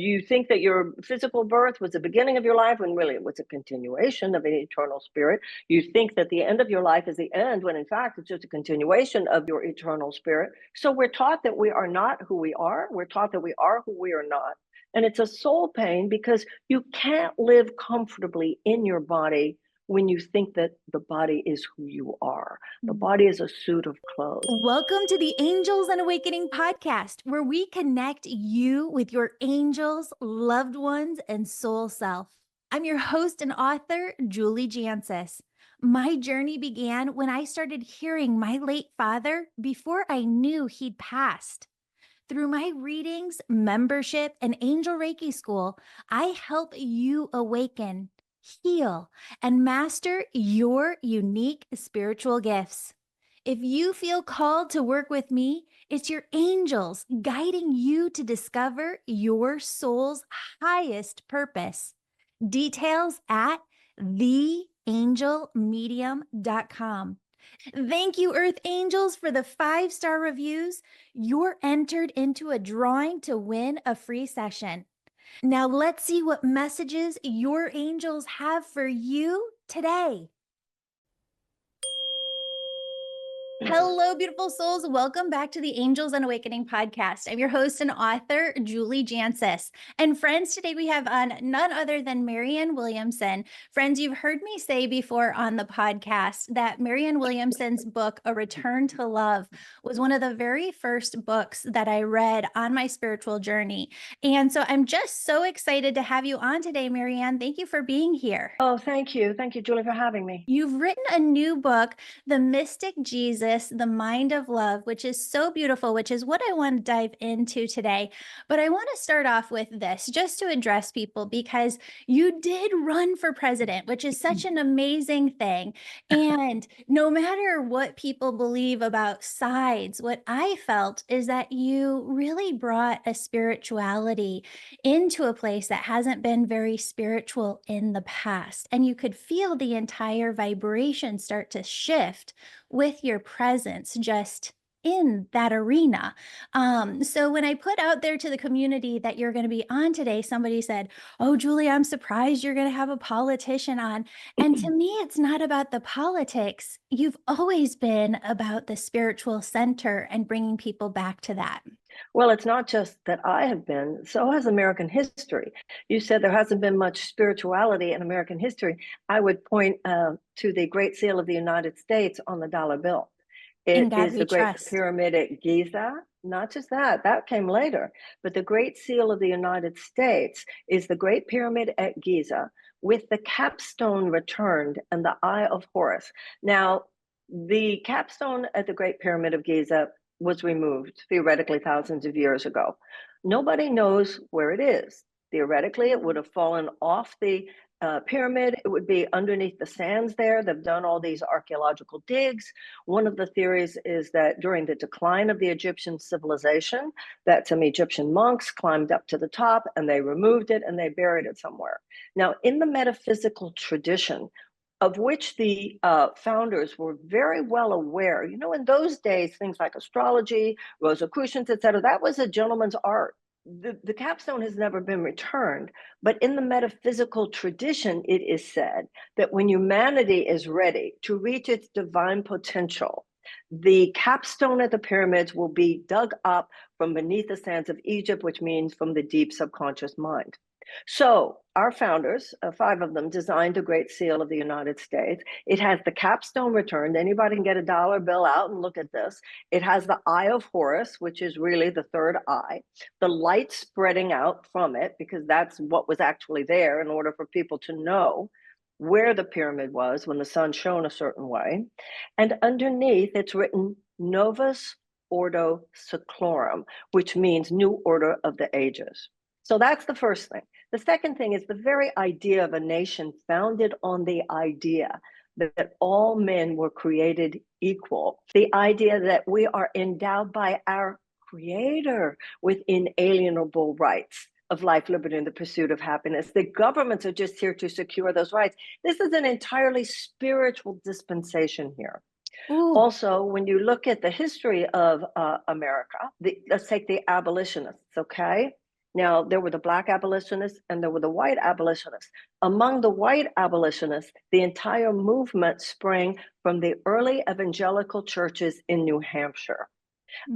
You think that your physical birth was the beginning of your life when really it was a continuation of an eternal spirit. You think that the end of your life is the end when in fact it's just a continuation of your eternal spirit. So we're taught that we are not who we are. We're taught that we are who we are not. And it's a soul pain because you can't live comfortably in your body when you think that the body is who you are. The body is a suit of clothes. Welcome to the Angels and Awakening podcast, where we connect you with your angels, loved ones, and soul self. I'm your host and author, Julie Jancis. My journey began when I started hearing my late father before I knew he'd passed. Through my readings, membership, and Angel Reiki School, I help you awaken, heal, and master your unique spiritual gifts. If you feel called to work with me, it's your angels guiding you to discover your soul's highest purpose. Details at theangelmedium.com. Thank you, Earth Angels, for the 5-star reviews. You're entered into a drawing to win a free session. Now let's see what messages your angels have for you today. Hello, beautiful souls. Welcome back to the Angels and Awakening podcast. I'm your host and author, Julie Jancis. And friends, today we have on none other than Marianne Williamson. Friends, you've heard me say before on the podcast that Marianne Williamson's book, A Return to Love, was one of the very first books that I read on my spiritual journey. And so I'm just so excited to have you on today, Marianne. Thank you for being here. Oh, thank you. Thank you, Julie, for having me. You've written a new book, The Mystic Jesus, The Mind of Love, which is so beautiful, which is what I want to dive into today. But I want to start off with this just to address people, because you did run for president, which is such an amazing thing. And no matter what people believe about sides, what I felt is that you really brought a spirituality into a place that hasn't been very spiritual in the past. And you could feel the entire vibration start to shift with your presence just in that arena. So when I put out there to the community that you're going to be on today, somebody said, "Oh, Julie, I'm surprised you're going to have a politician on." And to me, it's not about the politics. You've always been about the spiritual center and bringing people back to that. Well, it's not just that I have been, so has American history. You said there hasn't been much spirituality in American history. I would point to the Great Seal of the United States on the dollar bill. In It God is we the Great trust. Pyramid at Giza. Not just that, that came later. But the Great Seal of the United States is the Great Pyramid at Giza with the capstone returned and the Eye of Horus. Now, the capstone at the Great Pyramid of Giza was removed theoretically thousands of years ago. Nobody knows where it is. Theoretically, it would have fallen off the pyramid. It would be underneath the sands there. They've done all these archaeological digs. One of the theories is that during the decline of the Egyptian civilization, that some Egyptian monks climbed up to the top and they removed it and they buried it somewhere. Now, in the metaphysical tradition, of which the founders were very well aware. You know, in those days, things like astrology, Rosicrucians, et cetera, that was a gentleman's art. The capstone has never been returned, but in the metaphysical tradition, it is said that when humanity is ready to reach its divine potential, the capstone at the pyramids will be dug up from beneath the sands of Egypt, which means from the deep subconscious mind. So our founders, 5 of them, designed the Great Seal of the United States. It has the capstone returned. Anybody can get a dollar bill out and look at this. It has the Eye of Horus, which is really the third eye, the light spreading out from it, because that's what was actually there in order for people to know where the pyramid was when the sun shone a certain way. And underneath, it's written Novus Ordo Seclorum, which means New Order of the Ages. So that's the first thing. The second thing is the very idea of a nation founded on the idea that all men were created equal. The idea that we are endowed by our Creator with inalienable rights of life, liberty, and the pursuit of happiness. The governments are just here to secure those rights. This is an entirely spiritual dispensation here. Ooh. Also, when you look at the history of America, let's take the abolitionists, okay? Now, there were the Black abolitionists and there were the white abolitionists. Among the white abolitionists, the entire movement sprang from the early evangelical churches in New Hampshire.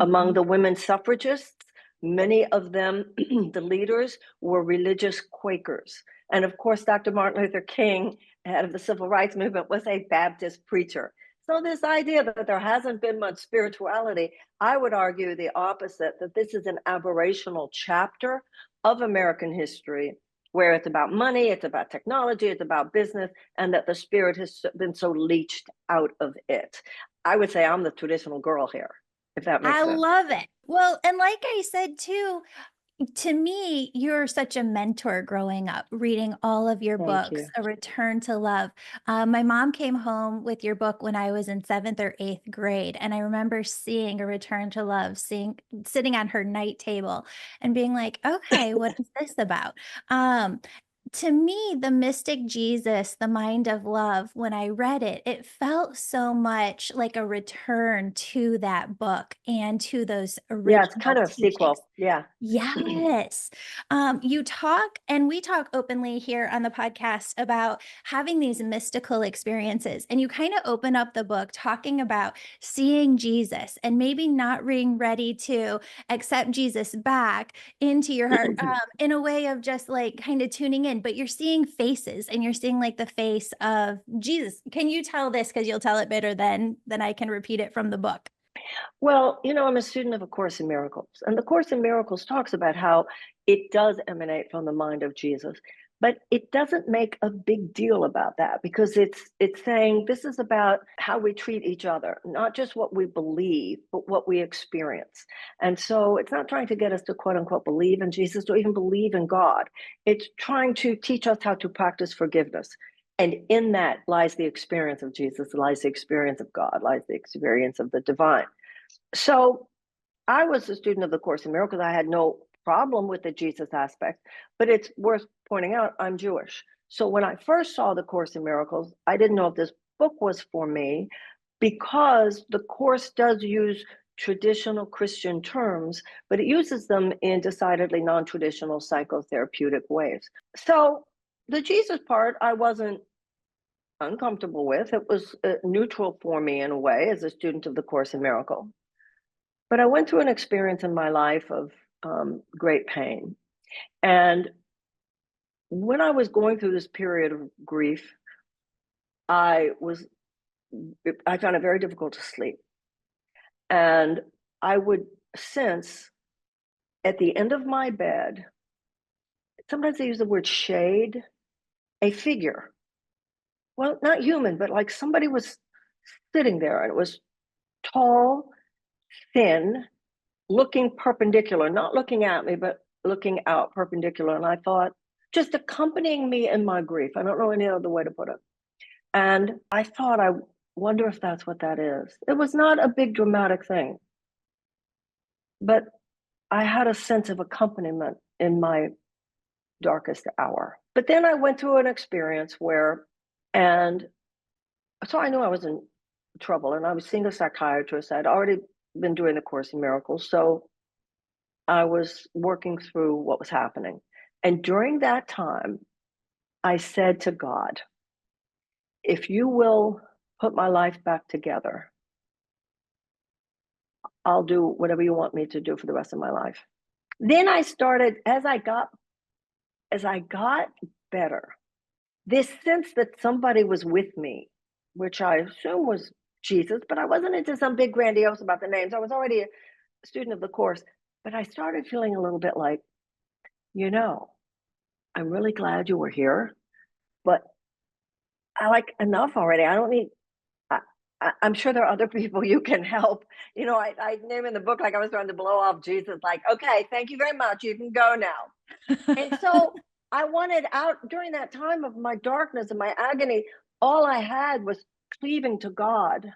Among the women suffragists, many of them, the leaders, were religious Quakers. And of course, Dr. Martin Luther King, head of the civil rights movement, was a Baptist preacher. So this idea that there hasn't been much spirituality, I would argue the opposite, that this is an aberrational chapter of American history where it's about money, it's about technology, it's about business, and that the spirit has been so leached out of it. I would say I'm the traditional girl here, if that makes I sense. love it. Well, and like I said too, to me, you're such a mentor growing up, reading all of your Thank books, you. A Return to Love. My mom came home with your book when I was in 7th or 8th grade. And I remember seeing A Return to Love, sitting on her night table and being like, okay, what is this about? Um, to me, the mystic Jesus, the mind of love, when I read it, it felt so much like a return to that book and to those Yeah, it's original kind of a teachings. sequel. Yeah. Yes. You talk, and we talk openly here on the podcast about having these mystical experiences. And you kind of open up the book talking about seeing Jesus and maybe not being ready to accept Jesus back into your heart in a way of just like kind of tuning in, but you're seeing faces and you're seeing like the face of Jesus. Can you tell this? Because you'll tell it better than I can repeat it from the book. Well, I'm a student of A Course in Miracles, and The Course in Miracles talks about how it does emanate from the mind of Jesus, but it doesn't make a big deal about that because it's saying this is about how we treat each other, not just what we believe, but what we experience. And so it's not trying to get us to quote unquote believe in Jesus or even believe in God. It's trying to teach us how to practice forgiveness. And in that lies the experience of Jesus, lies the experience of God, lies the experience of the divine. So I was a student of the Course in Miracles. I had no problem with the Jesus aspect, but it's worth pointing out I'm Jewish. So when I first saw the Course in Miracles, I didn't know if this book was for me because the Course does use traditional Christian terms, but it uses them in decidedly non-traditional psychotherapeutic ways. So the Jesus part, I wasn't uncomfortable with. It was neutral for me in a way as a student of the Course in Miracles. But I went through an experience in my life of great pain. And when I was going through this period of grief, I found it very difficult to sleep. And I would sense at the end of my bed, sometimes they use the word shade, a figure. Well, not human, but like somebody was sitting there and it was tall, thin, looking perpendicular, not looking at me, but looking out perpendicular. And I thought, just accompanying me in my grief. I don't know any other way to put it. And I thought, I wonder if that's what that is. It was not a big dramatic thing, but I had a sense of accompaniment in my darkest hour. But then I went through an experience and so I knew I was in trouble and I was seeing a psychiatrist. I'd already been doing the Course in Miracles. So I was working through what was happening. And during that time, I said to God, if you will put my life back together, I'll do whatever you want me to do for the rest of my life. Then I started, as I got better, this sense that somebody was with me, which I assume was Jesus, but I wasn't into some big grandiose about the names. I was already a student of the Course, but I started feeling a little bit like, I'm really glad you were here, but I like enough already. I don't need, I'm sure there are other people you can help. I name in the book, like I was trying to blow off Jesus, like, okay, thank you very much. You can go now. And so I wanted out during that time of my darkness and my agony. All I had was cleaving to God.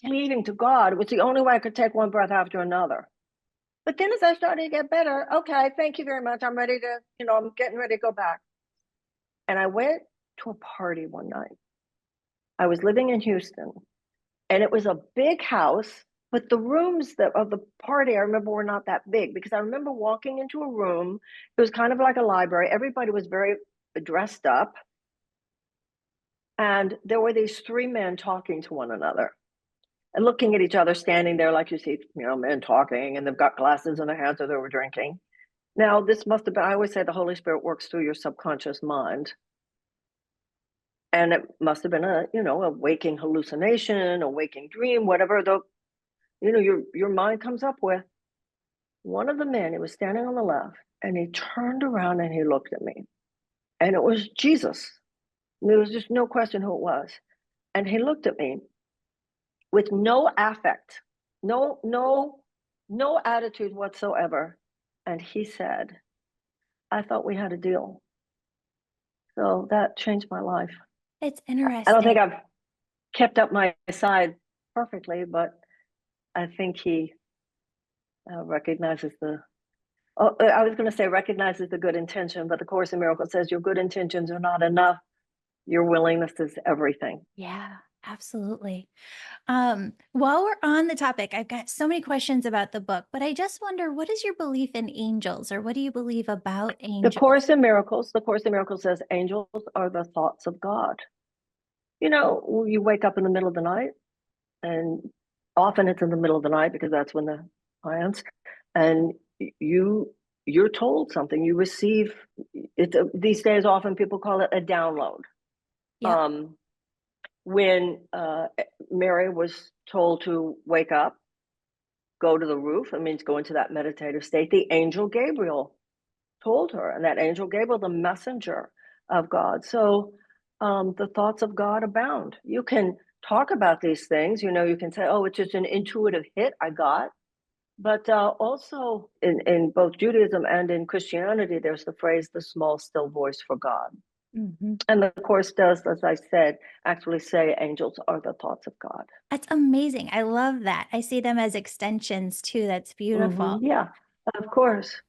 Cleaving to God was the only way I could take one breath after another. But then as I started to get better, okay, thank you very much. I'm ready to, I'm getting ready to go back. And I went to a party one night. I was living in Houston and it was a big house But the rooms that of the party, I remember, were not that big, because I remember walking into a room. It was kind of like a library. Everybody was very dressed up. And there were these three men talking to one another and looking at each other, standing there like you see, men talking, and they've got glasses in their hands, or they were drinking. Now, this must have been, I always say the Holy Spirit works through your subconscious mind. And it must have been a waking hallucination, a waking dream, whatever your mind comes up with. One of the men, he was standing on the left, and he turned around and he looked at me. And it was Jesus. There was just no question who it was. And he looked at me with no affect, no attitude whatsoever. And he said, "I thought we had a deal." So that changed my life. It's I don't interesting. think I've kept up my side perfectly, but I think he recognizes I was going to say recognizes the good intention, but the Course in Miracles says your good intentions are not enough. Your willingness is everything. Yeah, absolutely. While we're on the topic, I've got so many questions about the book, but I just wonder, what is your belief in angels, or what do you believe about The angels? Course in Miracles says angels are the thoughts of God. You wake up in the middle of the night, and often it's in the middle of the night because that's when the plants, and you're told something, you receive it. These days, often people call it a download. Yep. When Mary was told to wake up, go to the roof, it means go into that meditative state. The angel Gabriel told her, and that angel Gabriel, the messenger of God. So the thoughts of God abound. You can talk about these things, you can say, oh, it's just an intuitive hit I got. But also in both Judaism and in Christianity, there's the phrase, the small, still voice for God. Mm-hmm. And the Course does, as I said, actually say angels are the thoughts of God. That's amazing. I love that. I see them as extensions too. That's beautiful. Yeah, of course.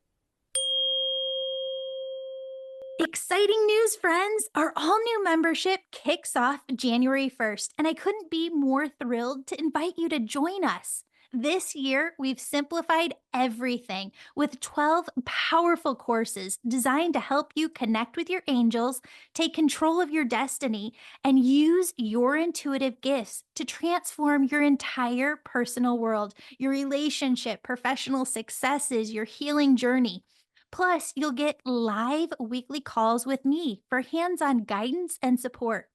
Exciting news, friends! Our all new membership kicks off January 1st, and I couldn't be more thrilled to invite you to join us. This year, we've simplified everything with 12 powerful courses designed to help you connect with your angels, take control of your destiny, and use your intuitive gifts to transform your entire personal world, your relationship, professional successes, your healing journey. Plus, you'll get live weekly calls with me for hands on guidance and support.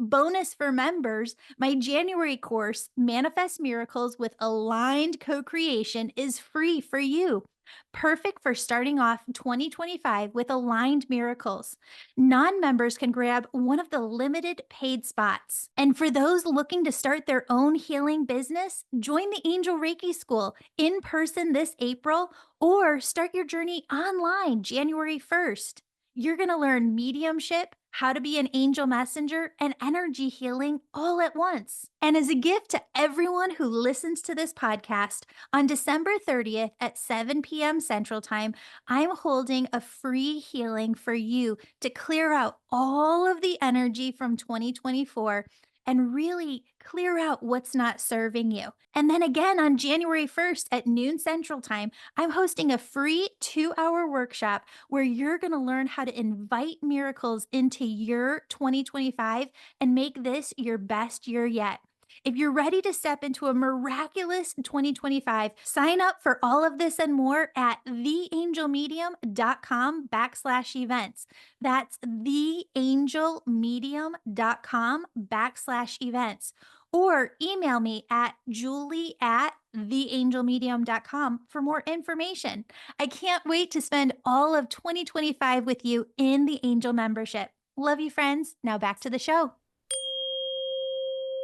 Bonus for members, my January course, Manifest Miracles with Aligned Co Creation, is free for you. Perfect for starting off 2025 with aligned miracles. Non members can grab one of the limited paid spots. And for those looking to start their own healing business, join the Angel Reiki School in person this April, or start your journey online January 1st. You're going to learn mediumship, how to be an angel messenger, and energy healing all at once. And as a gift to everyone who listens to this podcast, on December 30th at 7 p.m. Central Time, I'm holding a free healing for you to clear out all of the energy from 2024 and really clear out what's not serving you. And then again on January 1st at noon Central Time, I'm hosting a free 2-hour workshop where you're going to learn how to invite miracles into your 2025 and make this your best year yet. If you're ready to step into a miraculous 2025, sign up for all of this and more at theangelmedium.com/events. That's theangelmedium.com/events. Or email me at julie@theangelmedium.com for more information. I can't wait to spend all of 2025 with you in the Angel membership. Love you, friends. Now back to the show.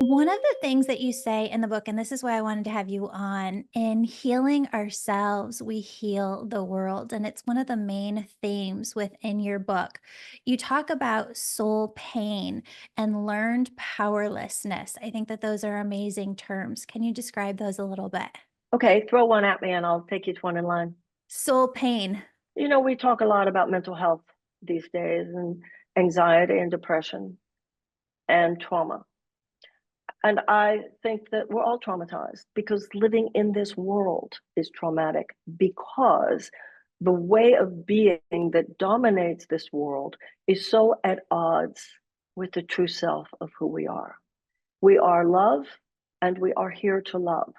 One of the things that you say in the book, and this is why I wanted to have you on, in healing ourselves, we heal the world. And it's one of the main themes within your book. You talk about soul pain and learned powerlessness. I think that those are amazing terms. Can you describe those a little bit? Okay, throw one at me and I'll take each one in line. Soul pain. We talk a lot about mental health these days, and anxiety and depression and trauma. And I think that we're all traumatized because living in this world is traumatic, because the way of being that dominates this world is so at odds with the true self of who we are. We are love, and we are here to love.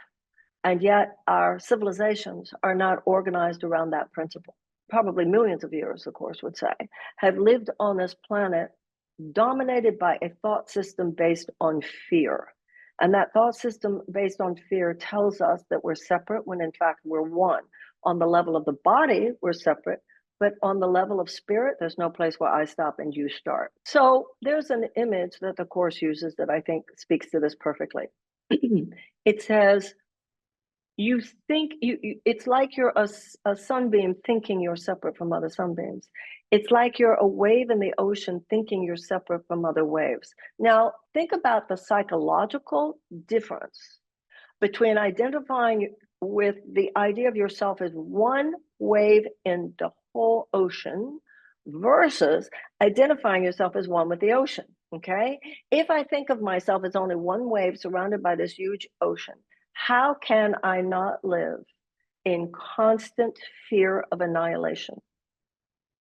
And yet our civilizations are not organized around that principle. Probably millions of years, of course, would say, have lived on this planet dominated by a thought system based on fear. And that thought system based on fear tells us that we're separate when in fact we're one. On the level of the body, we're separate, but on the level of spirit, there's no place where I stop and you start. So there's an image that the Course uses that I think speaks to this perfectly. It says, you think it's like you're a sunbeam thinking you're separate from other sunbeams. It's like you're a wave in the ocean thinking you're separate from other waves. Now think about the psychological difference between identifying with the idea of yourself as one wave in the whole ocean versus identifying yourself as one with the ocean. Okay, if I think of myself as only one wave surrounded by this huge ocean, how can I not live in constant fear of annihilation?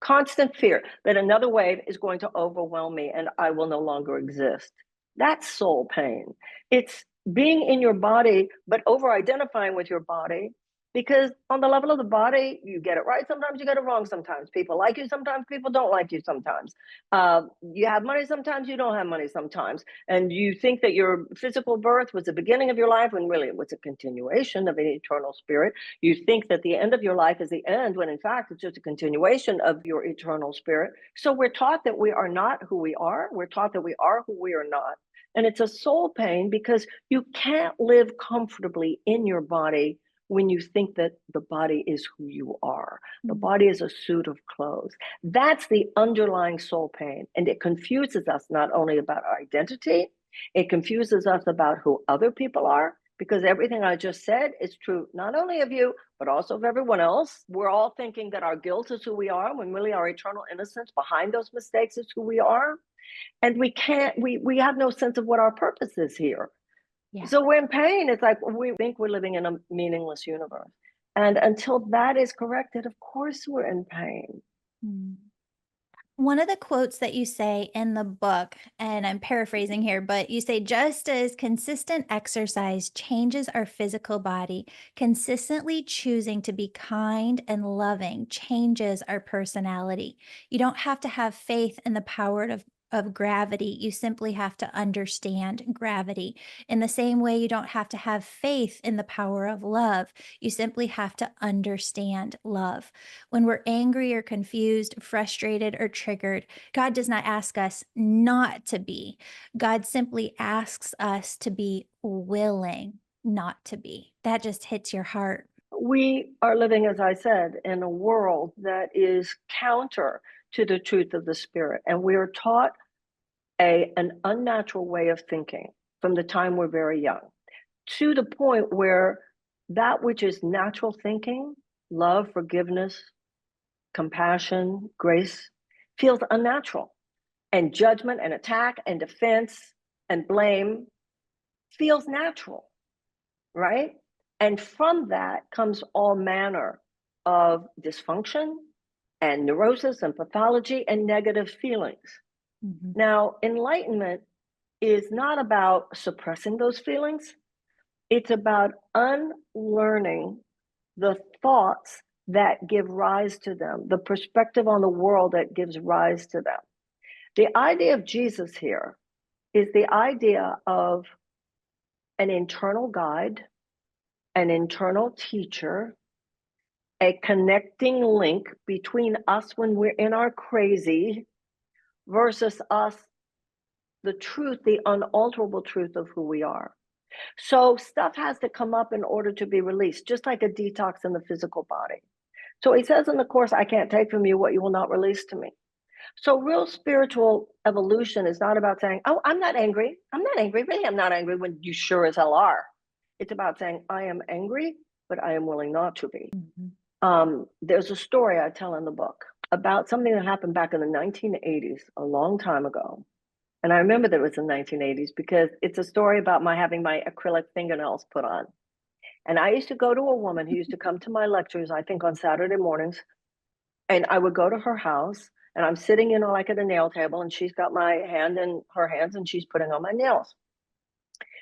Constant fear that another wave is going to overwhelm me and I will no longer exist. That's soul pain. It's being in your body, but over identifying with your body. Because on the level of the body, you get it right sometimes, you get it wrong sometimes. People like you sometimes, people don't like you sometimes. You have money sometimes, you don't have money sometimes. And you think that your physical birth was the beginning of your life when really it was a continuation of an eternal spirit. You think that the end of your life is the end when in fact it's just a continuation of your eternal spirit. So we're taught that we are not who we are. We're taught that we are who we are not. And it's a soul pain because you can't live comfortably in your body when you think that the body is who you are. The body is a suit of clothes. That's the underlying soul pain. And it confuses us not only about our identity, it confuses us about who other people are, because everything I just said is true not only of you, but also of everyone else. We're all thinking that our guilt is who we are, when really our eternal innocence behind those mistakes is who we are. And we have no sense of what our purpose is here. Yeah. So we're in pain. It's like we think we're living in a meaningless universe. And until that is corrected, of course we're in pain. Mm. One of the quotes that you say in the book, and I'm paraphrasing here, but you say, just as consistent exercise changes our physical body, consistently choosing to be kind and loving changes our personality. You don't have to have faith in the power of gravity. You simply have to understand gravity. In the same way, you don't have to have faith in the power of love. You simply have to understand love. When we're angry or confused, frustrated or triggered, God does not ask us not to be. God simply asks us to be willing not to be. That just hits your heart. We are living, as I said, in a world that is counter to the truth of the spirit. And we are taught an unnatural way of thinking from the time we're very young, to the point where that which is natural thinking, love, forgiveness, compassion, grace, feels unnatural. And judgment and attack and defense and blame feels natural, right? And from that comes all manner of dysfunction and neurosis and pathology and negative feelings. Mhm. Now, enlightenment is not about suppressing those feelings. It's about unlearning the thoughts that give rise to them, the perspective on the world that gives rise to them. The idea of Jesus here is the idea of an internal guide, an internal teacher, a connecting link between us when we're in our crazy versus us, the truth, the unalterable truth of who we are. So stuff has to come up in order to be released, just like a detox in the physical body. So he says in the Course, I can't take from you what you will not release to me. So real spiritual evolution is not about saying, oh, I'm not angry. I'm not angry. Really, I'm not angry, when you sure as hell are. It's about saying, I am angry, but I am willing not to be. There's a story I tell in the book about something that happened back in the 1980s, a long time ago. And I remember that it was the 1980s because it's a story about my having my acrylic fingernails put on. And I used to go to a woman who used to come to my lectures, I think on Saturday mornings, and I would go to her house and I'm sitting, like at a nail table, and she's got my hand in her hands and she's putting on my nails.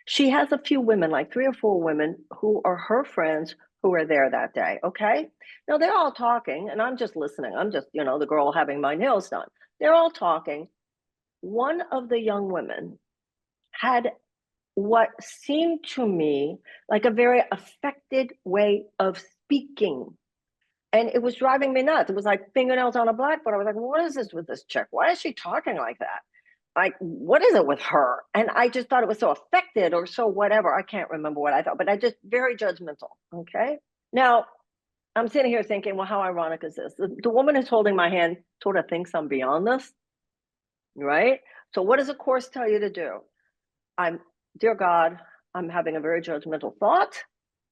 She has a few women, like 3 or 4 women who are her friends who are there that day. Okay. Now they're all talking and I'm just listening. I'm just, the girl having my nails done. They're all talking. One of the young women had what seemed to me like a very affected way of speaking. And it was driving me nuts. It was like fingernails on a blackboard. I was like, what is this with this chick? Why is she talking like that? Like, what is it with her? And I just thought it was so affected or so whatever. I can't remember what I thought, but I just very judgmental. Okay. Now I'm sitting here thinking, well, how ironic is this? The woman who's holding my hand sort of thinks I'm beyond this, right? So what does the Course tell you to do? Dear God, I'm having a very judgmental thought.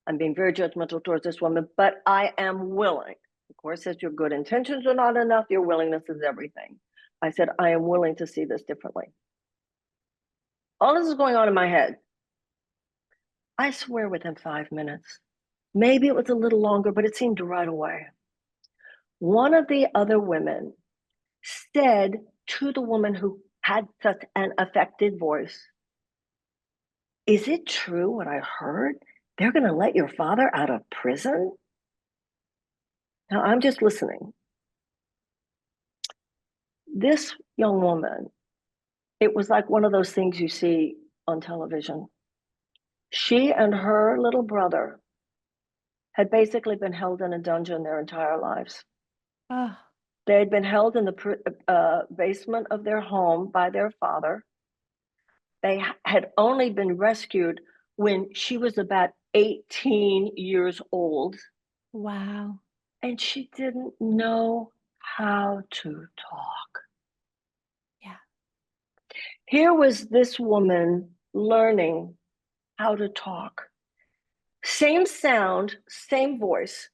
I'm being very judgmental towards this woman, but I am willing. The Course says your good intentions are not enough. Your willingness is everything. I said, I am willing to see this differently. All this is going on in my head. I swear within 5 minutes, maybe it was a little longer, but it seemed right away. One of the other women said to the woman who had such an affected voice, is it true what I heard? They're going to let your father out of prison? Now I'm just listening. This young woman, it was like one of those things you see on television. She and her little brother had basically been held in a dungeon their entire lives. Oh, They had been held in the basement of their home by their father. They had only been rescued when she was about 18 years old, wow. and she didn't know how to talk. Yeah. Here was this woman learning how to talk. Same sound, same voice.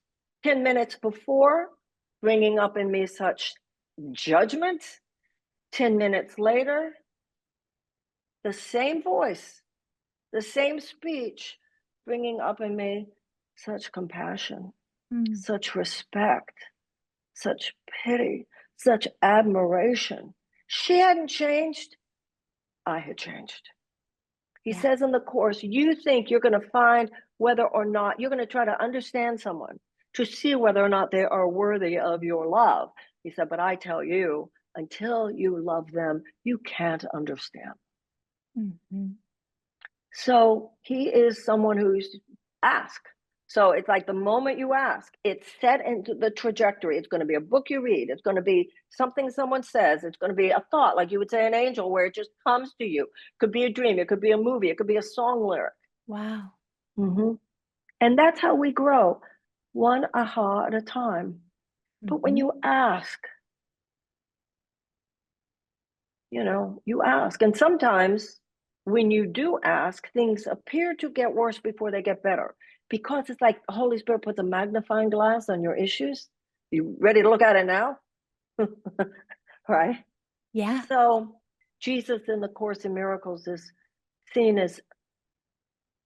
10 minutes before, bringing up in me such judgment. 10 minutes later, the same voice, the same speech, bringing up in me such compassion, Mm. such respect, such pity, such admiration. She hadn't changed. I had changed. He Yeah. says in the Course, you think you're going to find whether or not you're going to try to understand someone to see whether or not they are worthy of your love. He said, but I tell you, until you love them, you can't understand. Mm-hmm. So he is someone who's ask. So it's like the moment you ask, it's set into the trajectory. It's going to be a book you read. It's going to be something someone says. It's going to be a thought, like you would say an angel, where it just comes to you. It could be a dream. It could be a movie. It could be a song lyric. Wow. Mm-hmm. And that's how we grow, one aha at a time. But when Mm-hmm. you ask, you ask. And sometimes when you do ask, things appear to get worse before they get better because it's like the Holy Spirit puts a magnifying glass on your issues. You ready to look at it now? Right? Yeah. So Jesus in the Course in Miracles is seen as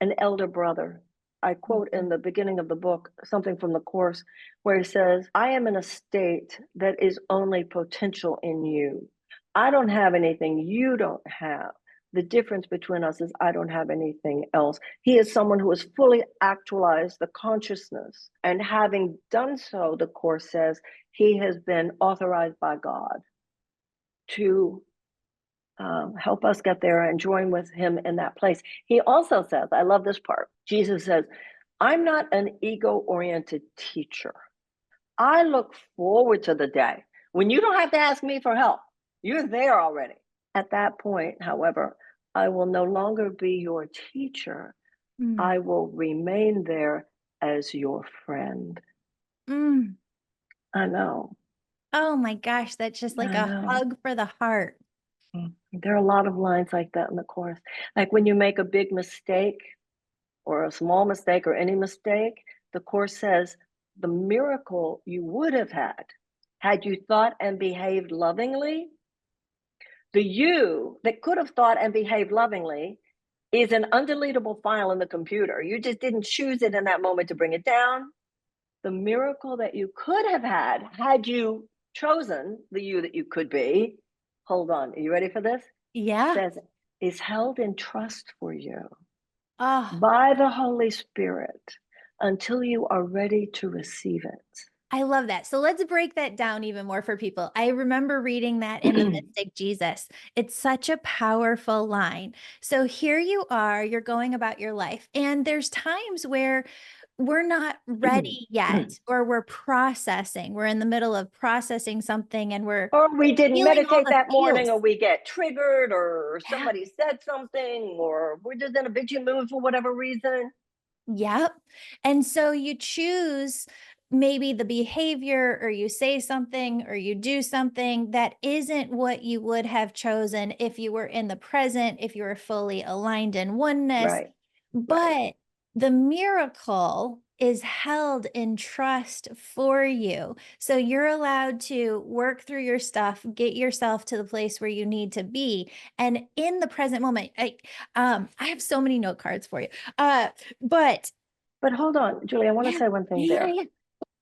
an elder brother. I quote Mhm. in the beginning of the book something from the Course where he says, I am in a state that is only potential in you. I don't have anything you don't have. The difference between us is I don't have anything else. He is someone who has fully actualized the consciousness. And having done so, the Course says, he has been authorized by God to help us get there and join with him in that place. He also says, I love this part. Jesus says, I'm not an ego-oriented teacher. I look forward to the day when you don't have to ask me for help. You're there already. At that point, however, I will no longer be your teacher. Mm. I will remain there as your friend. Mm. I know. Oh my gosh, that's just like I a know. hug for the heart. There are a lot of lines like that in the Course. Like when you make a big mistake, or a small mistake or any mistake, the Course says the miracle you would have had you thought and behaved lovingly The you that could have thought and behaved lovingly is an undeletable file in the computer. You just didn't choose it in that moment to bring it down. The miracle that you could have had you chosen the you that you could be, hold on, are you ready for this? Yeah. Says, is held in trust for you Oh, by the Holy Spirit until you are ready to receive it. I love that. So let's break that down even more for people. I remember reading that in The Mystic Jesus. It's such a powerful line. So here you are, you're going about your life, and there's times where we're not ready yet, or we're processing. We're in the middle of processing something and we're Or we didn't feeling all meditate the that morning, or feels. we get triggered, or Yeah. somebody said something, or we're just in a bitchy mood for whatever reason. Yep. And so you choose maybe the behavior, or you say something, or you do something that isn't what you would have chosen if you were in the present, if you were fully aligned in oneness. Right, right. But the miracle is held in trust for you. So you're allowed to work through your stuff, get yourself to the place where you need to be. And in the present moment, I have so many note cards for you. But But hold on, Julie, I want to yeah, say one thing yeah, there. yeah.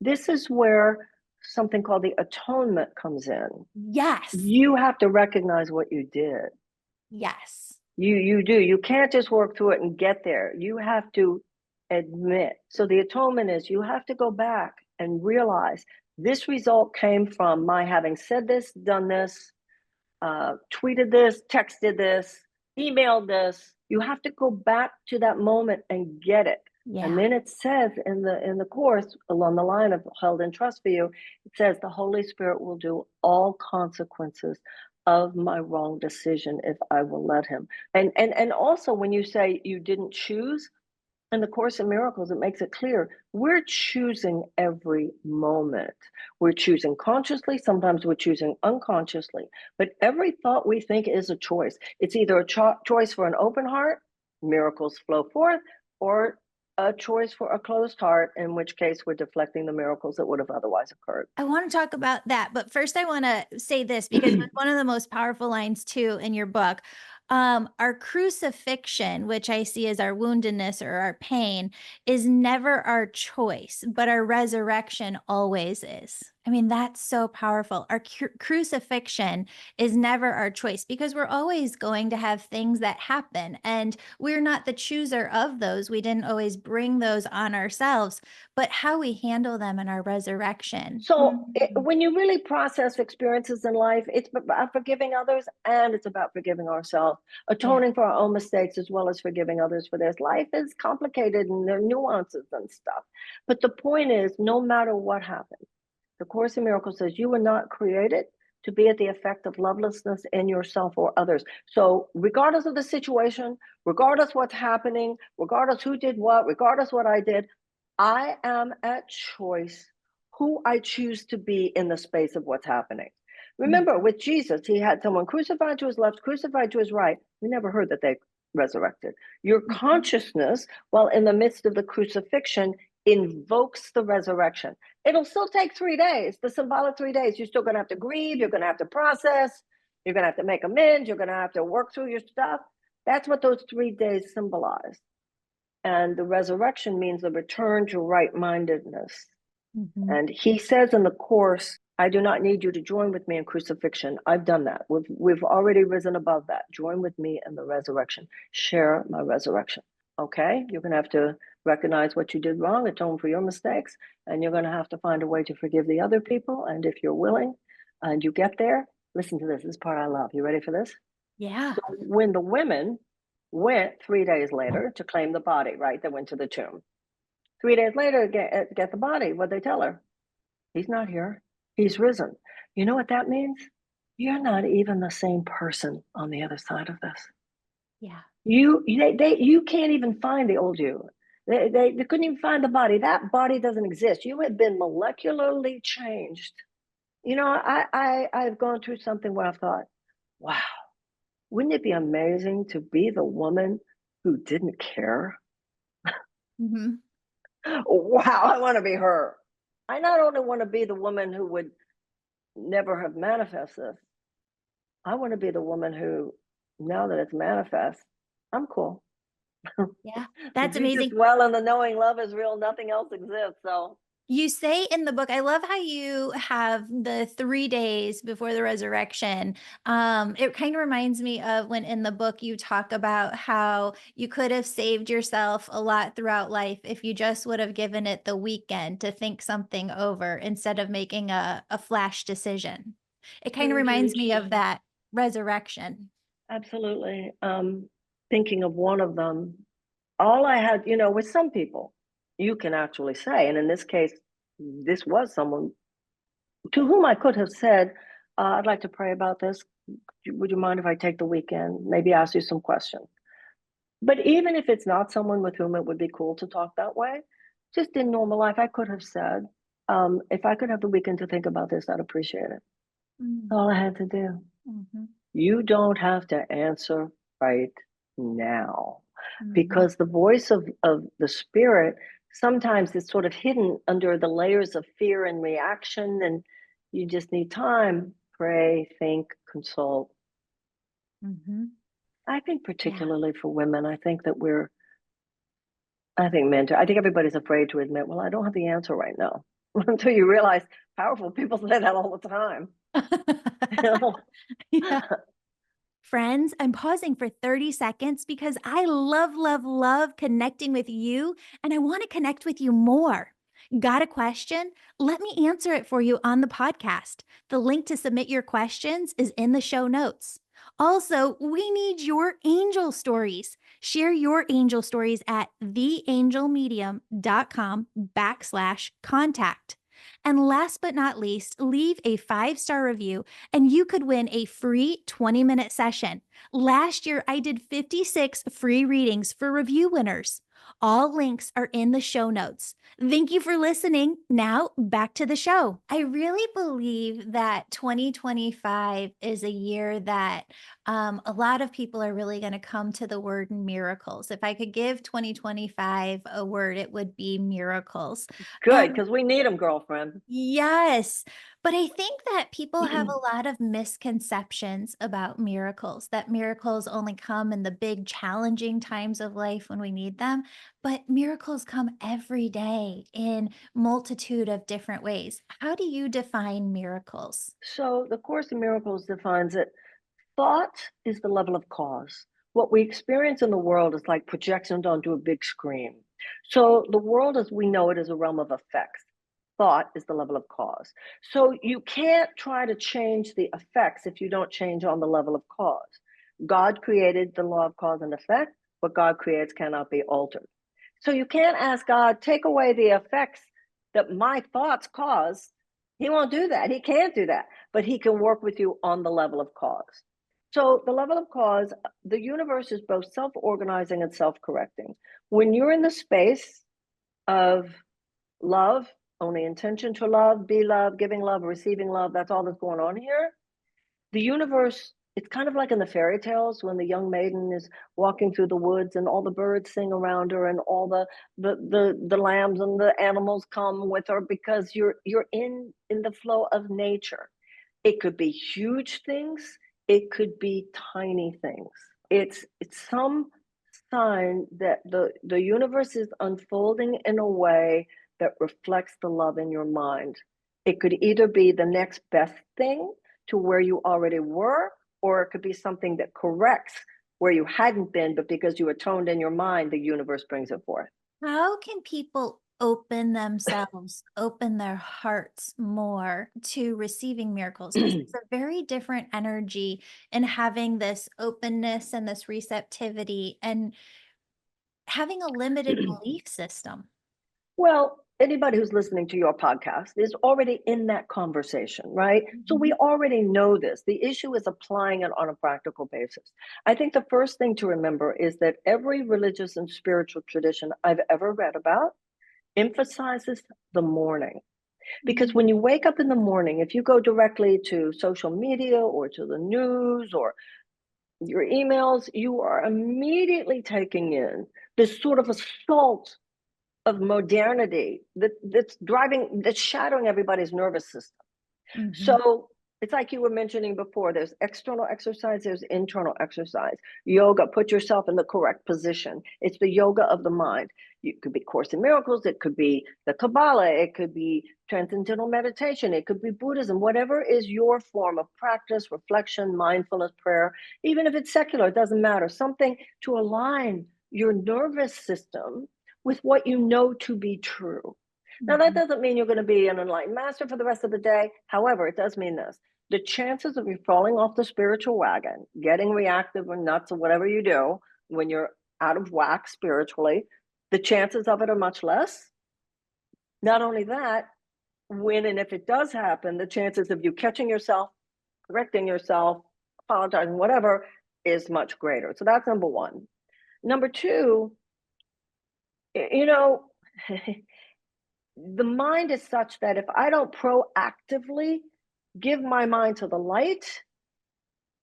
This is where something called the atonement comes in. Yes. You have to recognize what you did. Yes. You do. You can't just work through it and get there. You have to admit. So the atonement is you have to go back and realize this result came from my having said this, done this, tweeted this, texted this, emailed this. You have to go back to that moment and get it. And Yeah. then it says in the course along the line of held in trust for you, it says the Holy Spirit will do all consequences of my wrong decision if I will let him. And also when you say you didn't choose, in the Course in Miracles, it makes it clear we're choosing every moment. We're choosing consciously, sometimes we're choosing unconsciously, but every thought we think is a choice. It's either a choice for an open heart, miracles flow forth, or a choice for a closed heart, in which case we're deflecting the miracles that would have otherwise occurred. I want to talk about that. But first, I want to say this because it's one of the most powerful lines, too, in your book. Our crucifixion, which I see as our woundedness or our pain, is never our choice, but our resurrection always is. I mean, that's so powerful. Our crucifixion is never our choice because we're always going to have things that happen, and we're not the chooser of those. We didn't always bring those on ourselves, but how we handle them in our resurrection. So when you really process experiences in life, it's about forgiving others and it's about forgiving ourselves, Yeah. atoning for our own mistakes as well as forgiving others for theirs. Life is complicated and there are nuances and stuff. But the point is, no matter what happens, the Course in Miracles says you were not created to be at the effect of lovelessness in yourself or others. So regardless of the situation, regardless what's happening, regardless who did what, regardless what I did, I am at choice who I choose to be in the space of what's happening. Mhm. Remember, with Jesus, he had someone crucified to his left, crucified to his right. We never heard that they resurrected. Your Mhm. consciousness, while in the midst of the crucifixion, invokes the resurrection. It'll still take 3 days, the symbolic 3 days. You're still going to have to grieve, you're going to have to process, you're going to have to make amends, you're going to have to work through your stuff. That's what those 3 days symbolize. And the resurrection means the return to right mindedness. Mhm. And he says in the Course, I do not need you to join with me in crucifixion. I've done that. We've already risen above that. Join with me in the resurrection. Share my resurrection. Okay? You're going to have to recognize what you did wrong, atone for your mistakes, and you're going to have to find a way to forgive the other people. And if you're willing and you get there, listen to this. This part I love. You ready for this? Yeah. So when the women went 3 days later to claim the body, right? They went to the tomb. 3 days later, get the body. What'd they tell her? He's not here. He's risen. You know what that means? You're not even the same person on the other side of this. Yeah. You can't even find the old you. They couldn't even find the body. That body doesn't exist. You have been molecularly changed. You know, I've gone through something where I've thought, wow, wouldn't it be amazing to be the woman who didn't care? Mhm. Wow, I want to be her. I not only want to be the woman who would never have manifested this, I want to be the woman who, now that it's manifest, I'm cool. Yeah, The that's deepest amazing. well and the knowing love is real. Nothing else exists. So You say in the book, I love how you have the 3 days before the resurrection. It kind of reminds me of when in the book you talk about how you could have saved yourself a lot throughout life if you just would have given it the weekend to think something over instead of making a flash decision. It kind of very, very reminds me of true. that resurrection. Absolutely. Thinking of one of them, all I had, with some people, you can actually say, and in this case, this was someone to whom I could have said, I'd like to pray about this. Would you mind if I take the weekend? Maybe ask you some questions. But even if it's not someone with whom it would be cool to talk that way, just in normal life, I could have said, if I could have the weekend to think about this, I'd appreciate it. Mm, All I had to do. mhm, You don't have to answer right now, mhm. because the voice of the spirit sometimes is sort of hidden under the layers of fear and reaction, and you just need time, pray, think, consult. Mhm. I think Yeah. particularly for women, I think men too. I think everybody's afraid to admit, well, I don't have the answer right now. Until you realize powerful people say that all the time. You know? Yeah. Friends, I'm pausing for 30 seconds because I love, love, love connecting with you and I want to connect with you more. Got a question? Let me answer it for you on the podcast. The link to submit your questions is in the show notes. Also, we need your angel stories. Share your angel stories at theangelmedium.com/contact. And last but not least, leave a 5-star review and you could win a free 20-minute session. Last year, I did 56 free readings for review winners. All links are in the show notes. Thank you for listening. Now, back to the show. I really believe that 2025 is a year that a lot of people are really going to come to the word miracles. If I could give 2025 a word, it would be miracles. Good, And because we need them, girlfriend. yes. But I think that people have a lot of misconceptions about miracles, that miracles only come in the big challenging times of life when we need them, but miracles come every day in multitude of different ways. How do you define miracles? So the Course in Miracles defines it. Thought is the level of cause. What we experience in the world is like projections onto a big screen. So the world as we know it is a realm of effects. Thought is the level of cause. So you can't try to change the effects if you don't change on the level of cause. God created the law of cause and effect. What God creates cannot be altered. So you can't ask God, take away the effects that my thoughts cause. He won't do that. He can't do that, but he can work with you on the level of cause. So the level of cause, the universe is both self-organizing and self-correcting. When you're in the space of love, only intention to love, be love, giving love, receiving love, that's all that's going on here. The universe, it's kind of like in the fairy tales when the young maiden is walking through the woods and all the birds sing around her and all the lambs and the animals come with her because you're in the flow of nature. It could be huge things, it could be tiny things. It's some sign that the universe is unfolding in a way that reflects the love in your mind. It could either be the next best thing to where you already were, or it could be something that corrects where you hadn't been, but because you atoned in your mind, the universe brings it forth. How can people open themselves, open their hearts more to receiving miracles? Because it's a very different energy in having this openness and this receptivity and having a limited belief system. Well, anybody who's listening to your podcast is already in that conversation, right? So we Mhm. already know this. The issue is applying it on a practical basis. I think the first thing to remember is that every religious and spiritual tradition I've ever read about emphasizes the morning. Because when Mm. you wake up in the morning, if you go directly to social media or to the news or your emails, you are immediately taking in this sort of assault of modernity that's shadowing everybody's nervous system. Mhm. So It's like you were mentioning before, there's external exercise, there's internal exercise. Yoga, put yourself in the correct position. It's the yoga of the mind. It could be Course in Miracles, it could be the Kabbalah, it could be transcendental meditation, it could be Buddhism, whatever is your form of practice, reflection, mindfulness, prayer, even if it's secular, it doesn't matter. Something to align your nervous system with what you know to be true. Now, that doesn't mean you're going to be an enlightened master for the rest of the day. However, it does mean this: the chances of you falling off the spiritual wagon, getting reactive or nuts or whatever you do when you're out of whack spiritually, the chances of it are much less. Not only that, when and if it does happen, the chances of you catching yourself, correcting yourself, apologizing, whatever, is much greater. So that's number one. Number two, you know, the mind is such that if I don't proactively give my mind to the light,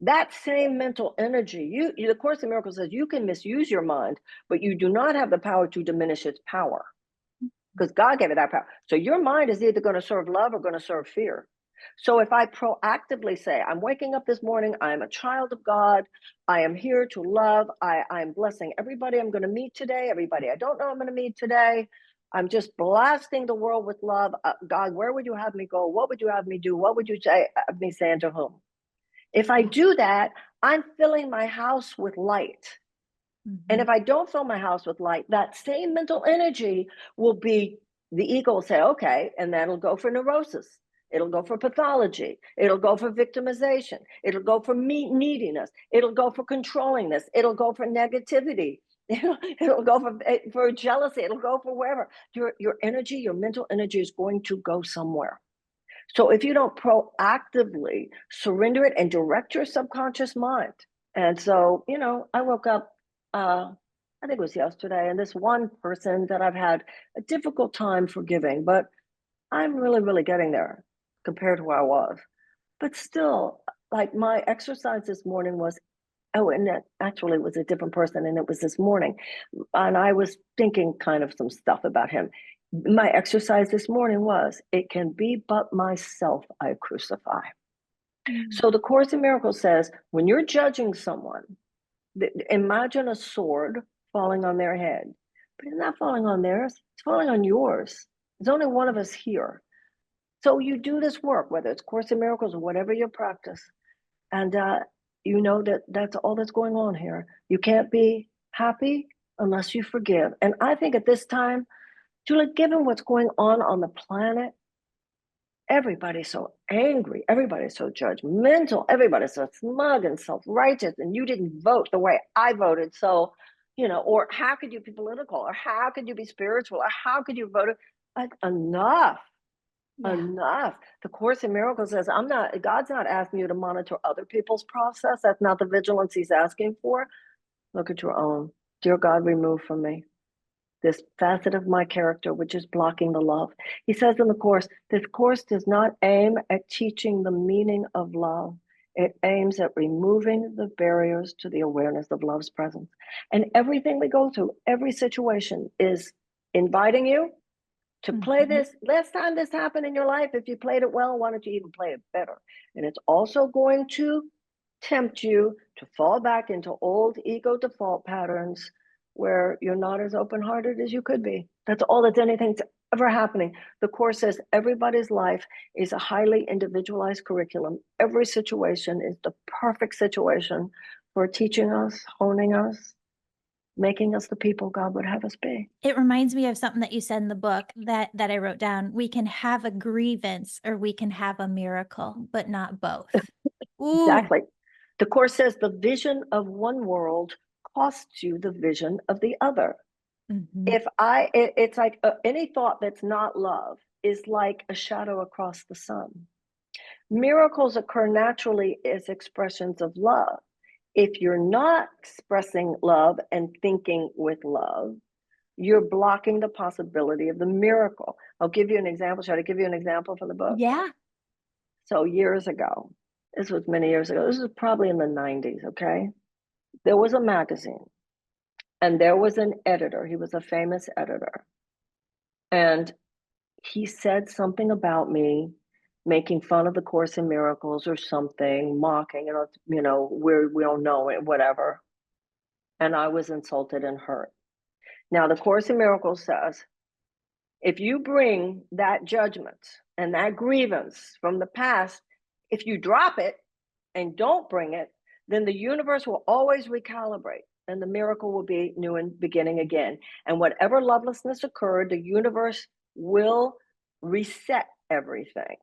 that same mental energy, the Course in Miracles says you can misuse your mind, but you do not have the power to diminish its power, because God gave it that power. So your mind is either going to serve love or going to serve fear. So if I proactively say, I'm waking up this morning, I'm a child of God, I am here to love, I'm blessing everybody I'm going to meet today, everybody I don't know I'm going to meet today, I'm just blasting the world with love. God, where would you have me go? What would you have me do? What would you say, have me say unto whom? If I do that, I'm filling my house with light. And if I don't fill my house with light, that same mental energy will be, the ego will say, okay, and that'll go for neurosis. It'll go for pathology. It'll go for victimization. It'll go for neediness. It'll go for controllingness. It'll go for negativity. It'll go for jealousy. It'll go for wherever. Your energy, your mental energy is going to go somewhere. So if you don't proactively surrender it and direct your subconscious mind. And so, I woke up, I think it was yesterday, and this one person that I've had a difficult time forgiving, but I'm really, really getting there compared to where I was. But still, like, my exercise this morning was, oh, and that actually was a different person, and it was this morning. And I was thinking kind of some stuff about him. My exercise this morning was, it can be but myself I crucify. So the Course in Miracles says, when you're judging someone, imagine a sword falling on their head, but it's not falling on theirs, it's falling on yours. There's only one of us here. So you do this work, whether it's Course in Miracles or whatever your practice, and you know that that's all that's going on here. You can't be happy unless you forgive. And I think at this time, Julie, given what's going on the planet, everybody's so angry, everybody's so judgmental, everybody's so smug and self-righteous, and you didn't vote the way I voted, so, or how could you be political, or how could you be spiritual, or how could you vote? Like, enough. Enough. The Course in Miracles says, God's not asking you to monitor other people's process. That's not the vigilance he's asking for. Look at your own. Dear God, remove from me this facet of my character, which is blocking the love. He says in the Course, this Course does not aim at teaching the meaning of love. It aims at removing the barriers to the awareness of love's presence. And everything we go through, every situation is inviting you to play this. Last time this happened in your life, if you played it well, why don't you even play it better? And it's also going to tempt you to fall back into old ego default patterns where you're not as open-hearted as you could be. That's all that's anything's ever happening. The Course says everybody's life is a highly individualized curriculum. Every situation is the perfect situation for teaching us, honing us, making us the people God would have us be. It reminds me of something that you said in the book that I wrote down. We can have a grievance or we can have a miracle, but not both. Ooh. Exactly. The Course says the vision of one world costs you the vision of the other. It's like any thought that's not love is like a shadow across the sun. Miracles occur naturally as expressions of love. If you're not expressing love and thinking with love, you're blocking the possibility of the miracle. I'll give you an example. Should I give you an example from the book? Yeah. So years ago, this was many years ago, this was probably in the 90s, okay? There was a magazine, and there was an editor. He was a famous editor. And he said something about me making fun of the Course in Miracles or something, mocking, we don't know it, whatever. And I was insulted and hurt. Now, the Course in Miracles says, if you bring that judgment and that grievance from the past, if you drop it and don't bring it, then the universe will always recalibrate and the miracle will be new and beginning again. And whatever lovelessness occurred, the universe will reset everything.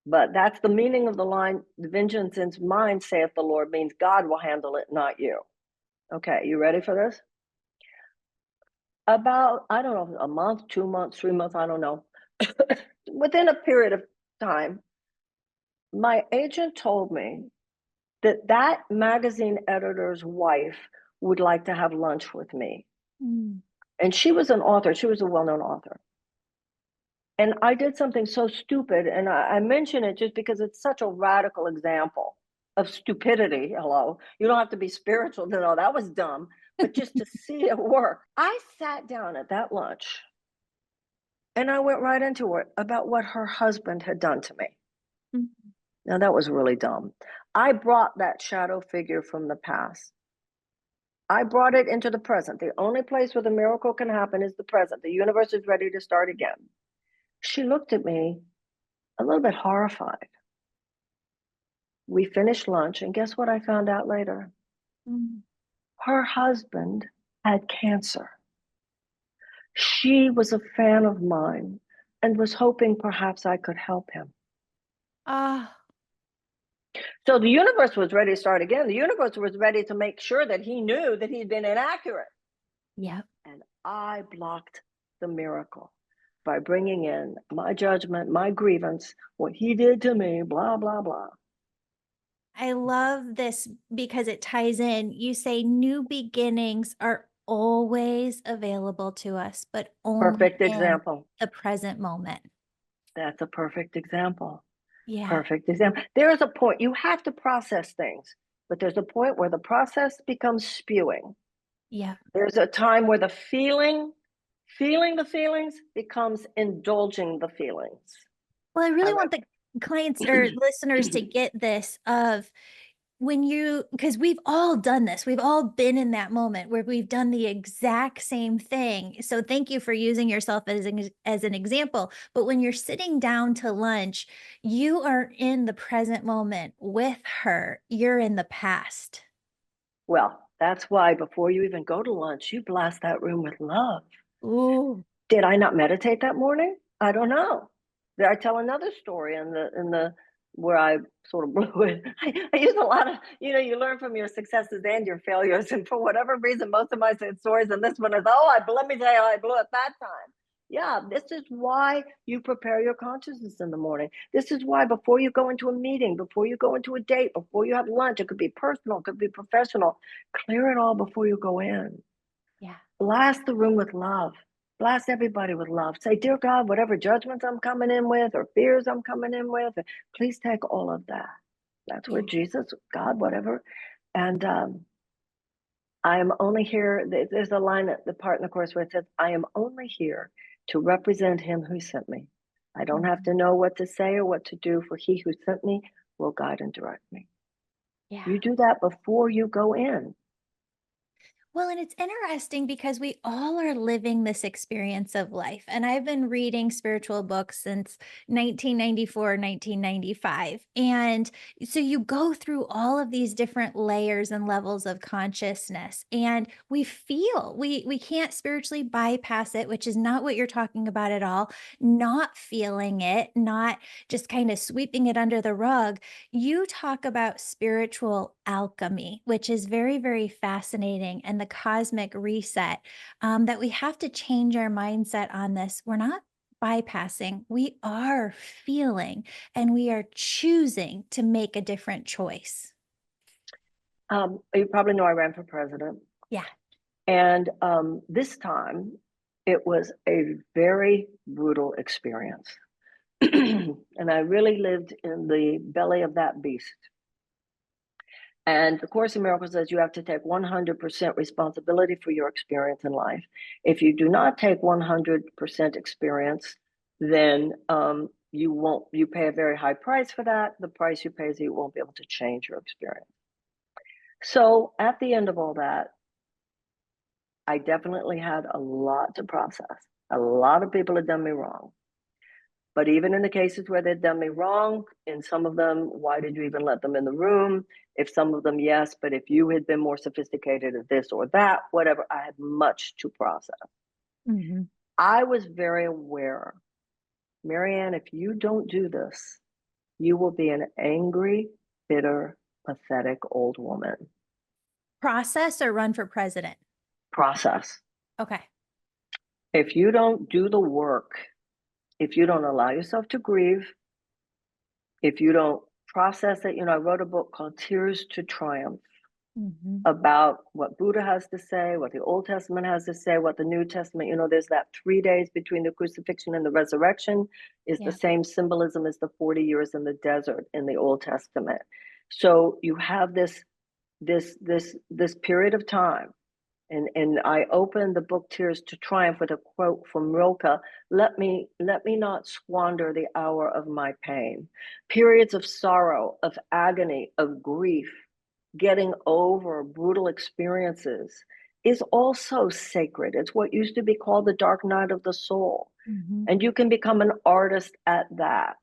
But that's the meaning of the line, the vengeance is mine, saith the Lord, means God will handle it, not you. Okay, you ready for this? About, I don't know, a month, 2 months, 3 months, I don't know. Within a period of time, my agent told me that magazine editor's wife would like to have lunch with me. Mm. And she was an author. She was a well-known author. And I did something so stupid, and I mention it just because it's such a radical example of stupidity. Hello. You don't have to be spiritual to know that was dumb, but just to see it work. I sat down at that lunch and I went right into it about what her husband had done to me. Mm. Now, that was really dumb. I brought that shadow figure from the past. I brought it into the present. The only place where the miracle can happen is the present. The universe is ready to start again. She looked at me a little bit horrified. We finished lunch, and guess what I found out later? Mm. Her husband had cancer. She was a fan of mine and was hoping perhaps I could help him. Ah. So the universe was ready to start again. The universe was ready to make sure that he knew that he'd been inaccurate. Yep. And I blocked the miracle by bringing in my judgment, my grievance, what he did to me, blah, blah, blah. I love this because it ties in. You say new beginnings are always available to us, but only Perfect in example. the present moment. That's a perfect example. Yeah. Perfect example. There is a point, you have to process things, but there's a point where the process becomes spewing. Yeah. There's a time where the feeling the feelings becomes indulging the feelings. Well, I really want the clients or listeners to get this of when because we've all done this. We've all been in that moment where we've done the exact same thing. So thank you for using yourself as an example. But when you're sitting down to lunch, you are in the present moment with her. You're in the past. Well, that's why before you even go to lunch, you blast that room with love. Ooh. Did I not meditate that morning? I don't know. Did I tell another story in the where I sort of blew it? I use a lot of, you learn from your successes and your failures. And for whatever reason, most of my stories and this one is, let me tell you how I blew it that time. Yeah, this is why you prepare your consciousness in the morning. This is why before you go into a meeting, before you go into a date, before you have lunch, it could be personal, it could be professional, clear it all before you go in. Yeah. Blast the room with love. Blast everybody with love. Say, dear God, whatever judgments I'm coming in with or fears I'm coming in with, please take all of that. That's where Jesus, God, whatever. And I am only here. There's a line at the part in the Course where it says, I am only here to represent him who sent me. I don't have to know what to say or what to do, for he who sent me will guide and direct me. Yeah. You do that before you go in. Well, and it's interesting because we all are living this experience of life. And I've been reading spiritual books since 1994, 1995. And so you go through all of these different layers and levels of consciousness and we can't spiritually bypass it, which is not what you're talking about at all. Not feeling it, not just kind of sweeping it under the rug. You talk about spiritual alchemy, which is very, very fascinating, and the cosmic reset, that we have to change our mindset on this. We're not bypassing, we are feeling, and we are choosing to make a different choice. You probably know I ran for president. Yeah. And this time, it was a very brutal experience. And I really lived in the belly of that beast. And the Course in Miracles says you have to take 100% responsibility for your experience in life. If you do not take 100% experience, then you pay a very high price for that. The price you pay is you won't be able to change your experience. So at the end of all that, I definitely had a lot to process. A lot of people had done me wrong. But even in the cases where they'd done me wrong, in some of them, why did you even let them in the room? If some of them, yes, but if you had been more sophisticated at this or that, whatever, I had much to process. Mm-hmm. I was very aware, Marianne, if you don't do this, you will be an angry, bitter, pathetic old woman. Process or run for president? Process. Okay. If you don't do the work, if you don't allow yourself to grieve, if you don't process it, I wrote a book called Tears to Triumph Mm-hmm. about what Buddha has to say, what the Old Testament has to say, what the New Testament, there's that 3 days between the crucifixion and the resurrection is the Yeah. same symbolism as the 40 years in the desert in the Old Testament. So you have this period of time. And I opened the book Tears to Triumph with a quote from Rilke: let me not squander the hour of my pain. Periods of sorrow, of agony, of grief, getting over brutal experiences is also sacred. It's what used to be called the dark night of the soul. Mm-hmm. And you can become an artist at that.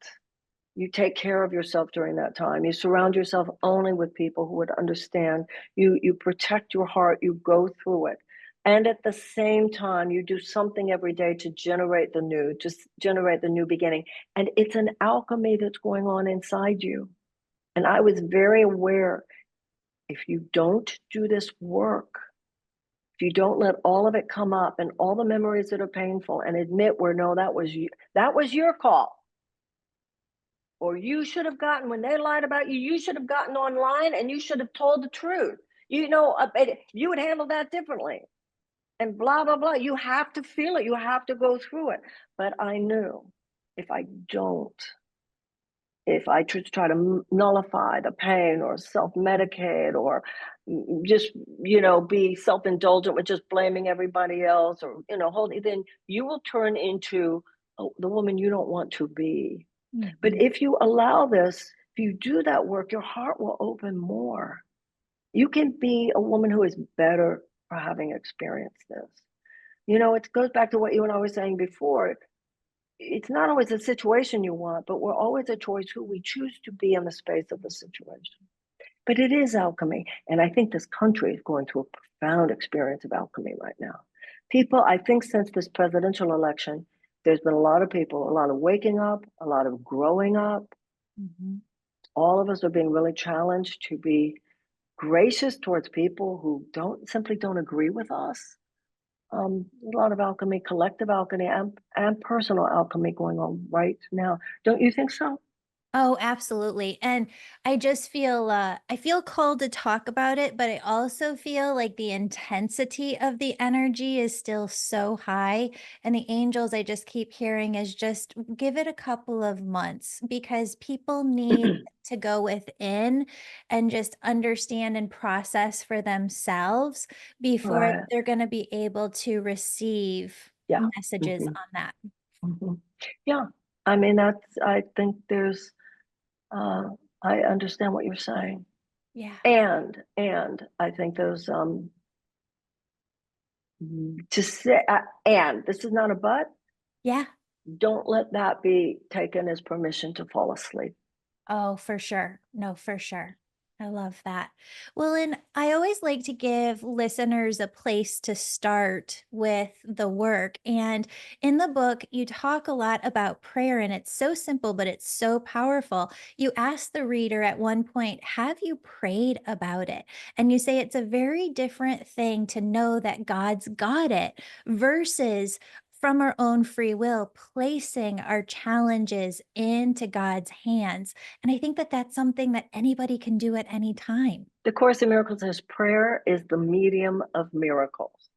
You take care of yourself during that time. You surround yourself only with people who would understand. You protect your heart. You go through it. And at the same time, you do something every day to generate the new, to generate the new beginning. And it's an alchemy that's going on inside you. And I was very aware, if you don't do this work, if you don't let all of it come up and all the memories that are painful and admit where, no, that was your call. Or you should have gotten, when they lied about you, you should have gotten online and you should have told the truth. You would handle that differently. And blah, blah, blah. You have to feel it. You have to go through it. But I knew if I don't, if I try to nullify the pain or self-medicate or just, be self-indulgent with just blaming everybody else or, then you will turn into the woman you don't want to be. But Mm-hmm. if you allow this, if you do that work, your heart will open more. You can be a woman who is better for having experienced this. It goes back to what you and I were saying before. It's not always a situation you want, but we're always a choice who we choose to be in the space of the situation. But it is alchemy. And I think this country is going through a profound experience of alchemy right now. People, I think since this presidential election, there's been a lot of people, a lot of waking up, a lot of growing up. Mm-hmm. All of us are being really challenged to be gracious towards people who simply don't agree with us. A lot of alchemy, collective alchemy, and personal alchemy going on right now. Don't you think so? Oh, absolutely. And I just feel I feel called to talk about it, but I also feel like the intensity of the energy is still so high. And the angels I just keep hearing is just give it a couple of months because people need to go within and just understand and process for themselves before Right. they're going to be able to receive Yeah. messages Hmm. on that. Hmm. Yeah. I mean, I think uh, I understand what you're saying. Yeah. And I think there's, to say, and this is not a but, Yeah. don't let that be taken as permission to fall asleep. Oh, for sure. No, for sure. I love that. Well, and I always like to give listeners a place to start with the work. And in the book, you talk a lot about prayer, and it's so simple, but it's so powerful. You ask the reader at one point, have you prayed about it? And you say it's a very different thing to know that God's got it versus from our own free will, placing our challenges into God's hands. And I think that that's something that anybody can do at any time. The Course in Miracles says prayer is the medium of miracles.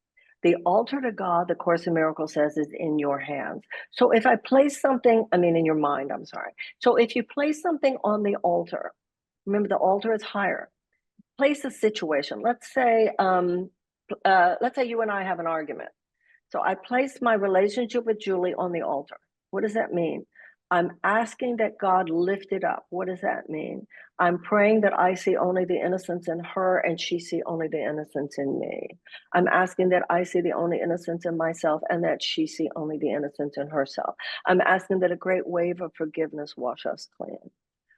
The altar to God, the Course in Miracles says, is in your hands. So if I place something, in your mind, I'm sorry. So if you place something on the altar, remember the altar is higher. Place a situation. Let's say you and I have an argument. So I place my relationship with Julie on the altar. What does that mean? I'm asking that God lift it up. What does that mean? I'm praying that I see only the innocence in her and she see only the innocence in me. I'm asking that I see the only innocence in myself and that she see only the innocence in herself. I'm asking that a great wave of forgiveness wash us clean.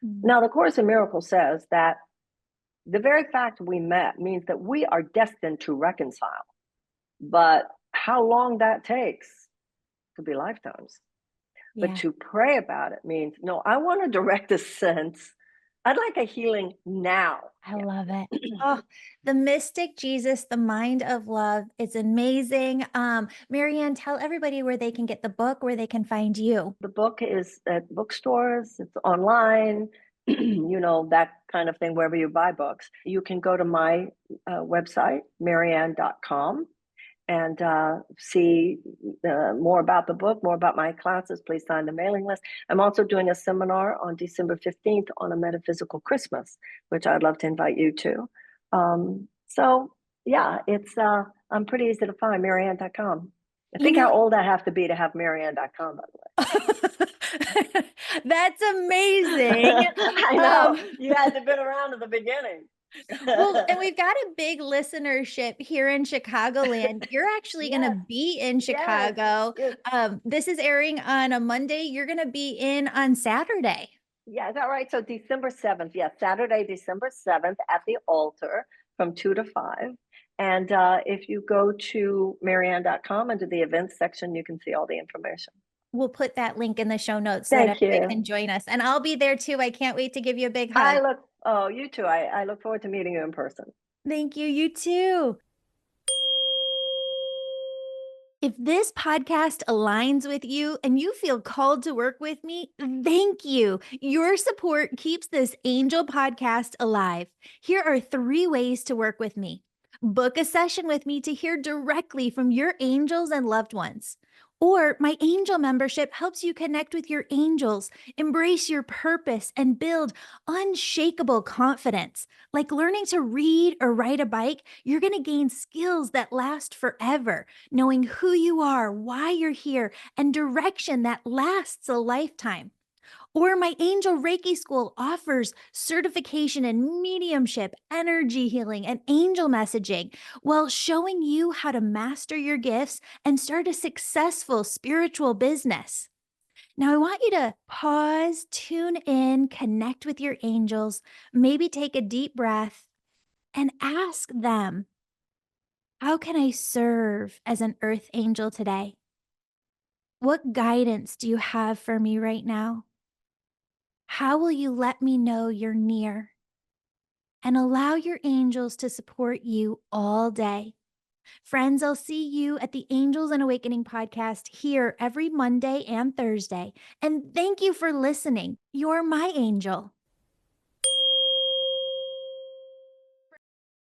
Mm. Now, the Course in Miracles says that the very fact we met means that we are destined to reconcile. But how long that takes could be lifetimes. But Yeah. to pray about it means, no, I want to direct a sense. I'd like a healing now. I love it. Oh, the mystic Jesus, the mind of love. It's amazing. Marianne, tell everybody where they can get the book, where they can find you. The book is at bookstores, it's online, that kind of thing, wherever you buy books. You can go to my website, marianne.com, and see more about the book, more about my classes. Please sign the mailing list. I'm also doing a seminar on December 15th on a metaphysical Christmas, which I'd love to invite you to. So yeah, I'm pretty easy to find, marianne.com. I You think how know, old I have to be to have marianne.com, by the way. that's amazing. I know, you had to been around at the beginning. Well, and we've got a big listenership here in Chicagoland. You're actually going to Yes, be in yes, Chicago. yes. This is airing on a Monday. You're going to be in on Saturday. Yeah, is that right? So December 7th, yes, Saturday, December 7th at the altar from 2 to 5. And if you go to marianne.com under the events section, you can see all the information. We'll put that link in the show notes so that Thank everybody you. can join us. And I'll be there too. I can't wait to give you a big hug. You too. I look forward to meeting you in person. Thank you. You too. If this podcast aligns with you and you feel called to work with me, thank you. Your support keeps this angel podcast alive. Here are 3 ways to work with me. Book a session with me to hear directly from your angels and loved ones. Or my angel membership helps you connect with your angels, embrace your purpose, and build unshakable confidence. Like learning to read or ride a bike, you're going to gain skills that last forever, knowing who you are, why you're here, and direction that lasts a lifetime. Or my Angel Reiki School offers certification in mediumship, energy healing, and angel messaging, while showing you how to master your gifts and start a successful spiritual business. Now, I want you to pause, tune in, connect with your angels, maybe take a deep breath, and ask them, how can I serve as an earth angel today? What guidance do you have for me right now? How will you let me know you're near? And allow your angels to support you all day. Friends, I'll see you at the Angels and Awakening podcast here every Monday and Thursday. And thank you for listening. You're my angel.